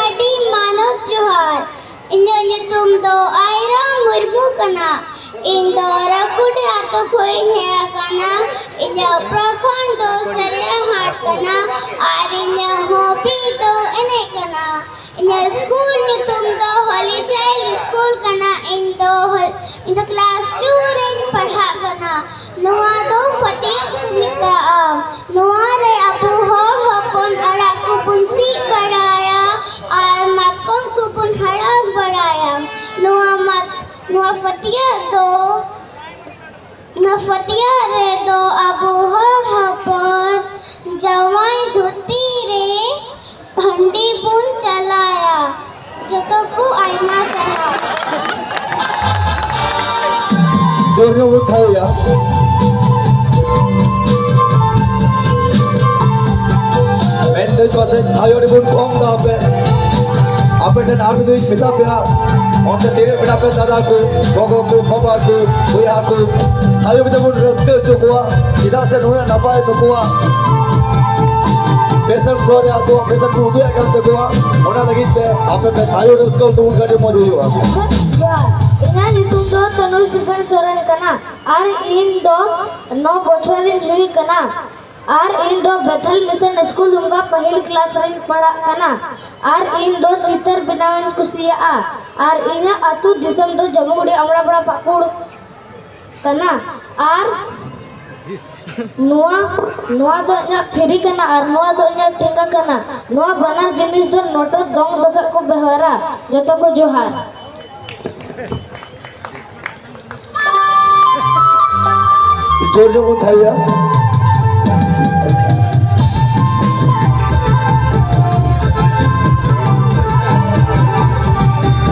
ᱟᱹᱰᱤ ᱢᱟᱱᱚᱛ ᱡᱚᱦᱟᱨ ᱤᱧᱟᱹᱜ ᱧᱩᱛᱩᱢ ᱫᱚ ᱟᱭᱨᱟ ᱢᱩᱨᱢᱩ ᱠᱟᱱᱟ ᱤᱧ ᱫᱚ ᱨᱟᱹᱠᱩᱰᱤ ᱟᱛᱳ ᱠᱷᱚᱱᱤᱧ ᱦᱮᱡ ᱟᱠᱟᱱᱟ ᱤᱧᱟᱹᱜ ᱯᱨᱚᱠᱷᱚᱸᱰ ᱫᱚ ᱥᱟᱹᱨᱤᱭᱟᱹᱦᱟᱴ ᱠᱟᱱᱟ ᱟᱨ ᱤᱧᱟᱹᱜ ᱦᱚᱵᱤ ᱫᱚ ᱮᱱᱮᱡ ᱠᱟᱱᱟ ᱤᱧᱟᱹᱜ ᱥᱠᱩᱞ ᱧᱩᱛᱩᱢ ᱫᱚ ᱦᱚᱞᱤ ᱪᱟᱭᱤᱞᱰ ᱥᱠᱩᱞ ᱠᱟᱱᱟ ᱤᱧ ᱫᱚ ᱠᱞᱟᱥ 2 ᱨᱮᱧ ᱯᱟᱲᱦᱟᱜ ᱠᱟᱱᱟ ᱱᱚᱣᱟ ᱫᱚ ᱯᱷᱟᱹᱛᱭᱟᱹᱜ ᱠᱚ ᱢᱮᱛᱟᱜᱼᱟ ᱱᱚᱣᱟ ᱨᱮ ᱟᱵᱚ ᱦᱚᱲ ᱦᱚᱯᱚᱱ ᱟᱲᱟᱜ ᱠᱚᱵᱚᱱ ᱥᱤᱫ ᱵᱟᱲᱟᱭᱟ ᱟर मातकम को बन हड़ाल बढ़ाया नवा फतिया रे दो अबू हर हपन जवाई धोती रे भंडी बुन चलाया जतो को आईमा सहा जोर उठाया मेरे पास आयो ने बुन कौन दा पे आपे नाम दो मिला पे और तेरे बिना पे दादा को गोगो को बाबा को भैया को आयो भी तो बुन रस्ते चुकवा इधर से नोया नपाए तो कुआ बेसर सोरे आ तो बेसर को उदय करते कुआ होना लगी थे आपे पे आयो रस्ते तो उन गाड़ी मौजूद हुआ इन्हें नितुम दो तनु सिफर सोरन कना आर इन दो 9 बछरिन हुई कना आर इन दो बेथल मिशन स्कूल दुमगा पहल क्लास रेन पढ़ा कना आर इन दो चित्र बनावन कुसिया आर इना अतु दिसम दो जमुगुड़ी अमरा बड़ा पाकुड़ कना आर नुआ दो इना फेरी कना आर नुआ दो इना ठेंगा कना नुआ बनार जिनिस दो नोटो दोंग दोखा को बेहरा जतो को जोहार जोर जोर उठाया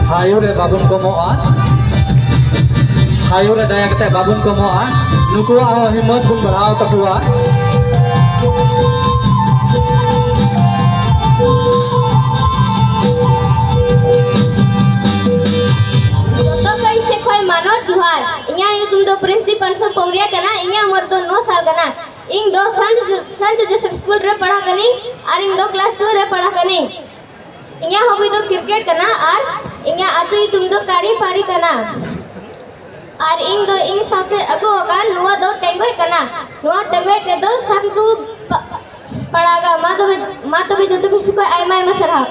हायो रे बाबुन को मोआ हायो रे दया कते बाबुन को मोआ नुकुआ हिम्मत बुन बढ़ाओ तकुआ तो कैसे कोई मानो जुहार इन्या तुम दो प्रिंस पंसो पौरिया कना इन्या उम्र दो 9 साल कना इन दो संत जोसेफ स्कूल रे पढ़ा कनी और इन दो क्लास 2 रे पढ़ा कनी इन्या हबी दो क्रिकेट कना और इन्या अतु तुम दो काड़ी पाड़ी कना और इन दो इन साथे अगो का नुआ दो टेंगोय कना नुआ टेंगोय ते दो संकु पढ़ागा मा तो भी जतो किसी को आयमा आयमा सरहा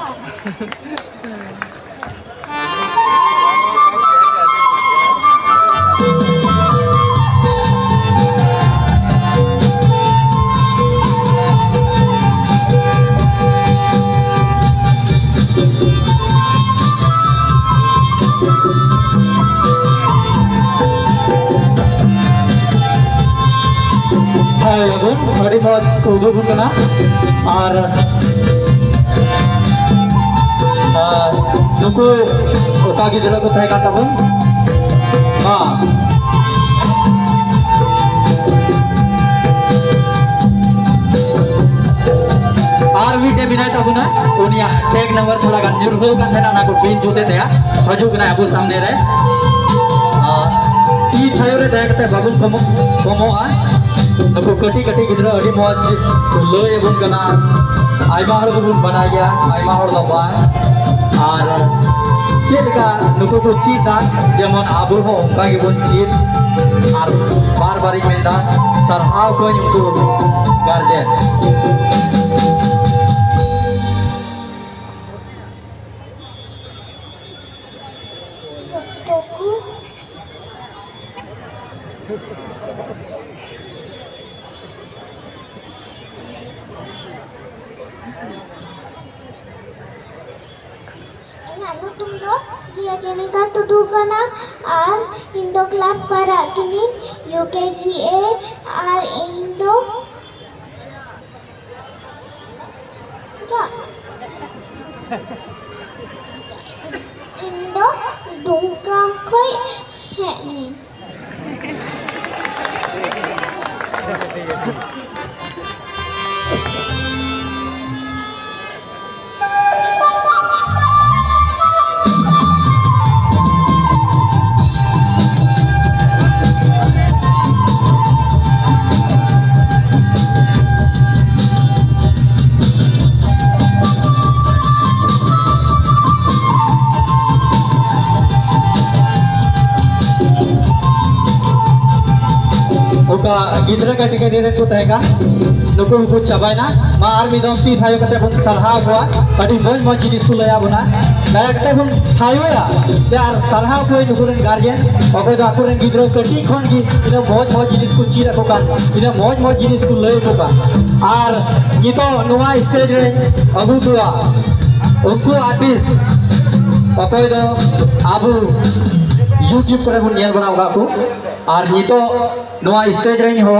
अड़ी मौज को उदुग कना और नुकु ओका गिदरा को तहे काटा बन हां आर वी टे बिना तबुना उनिया टैग नंबर थोड़ा गान जुर हो का थेना ना को पिन जोते दया हजू कना अबु सामने रे ई थायो रे देख ते बाबू कमो आ नुकु कटी कटी गिदरा अड़ी मौज लय बुन कना आइमा हर बुन बना गया आइमा हर लबा और चेलका नुकु को चीता जेमन आबु हो उनका के बुन चीत और बार बार मेंदा सरहाव को उनको गार्जियन Anu तुम दो जिया जेनिका तुदू कना और इंदो क्लास पढ़ा किनिन UKGA और इंदो इंदो दुंका खोई है नहीं नुका गिद्रा कटी कटी रे को तहेगा नुको को चाबायना मा आर मिदम ती थायो कते बन सरहा गोआ कटी मोज मोज जिनिस को लया बुना दया कते बन थायो या ते आर सरहा को नुकुरन गार्जियन अको दा कुरन गिद्रा कटी खन गी इना मोज मोज जिनिस को चीरा को का इना मोज मोज जिनिस को लय को का आर नितो नोवा स्टेज रे अगु दुआ उनको आर्टिस्ट अको दो आबू YouTube पर बुन नेल बना को और नितो नोवा स्टेज रे हो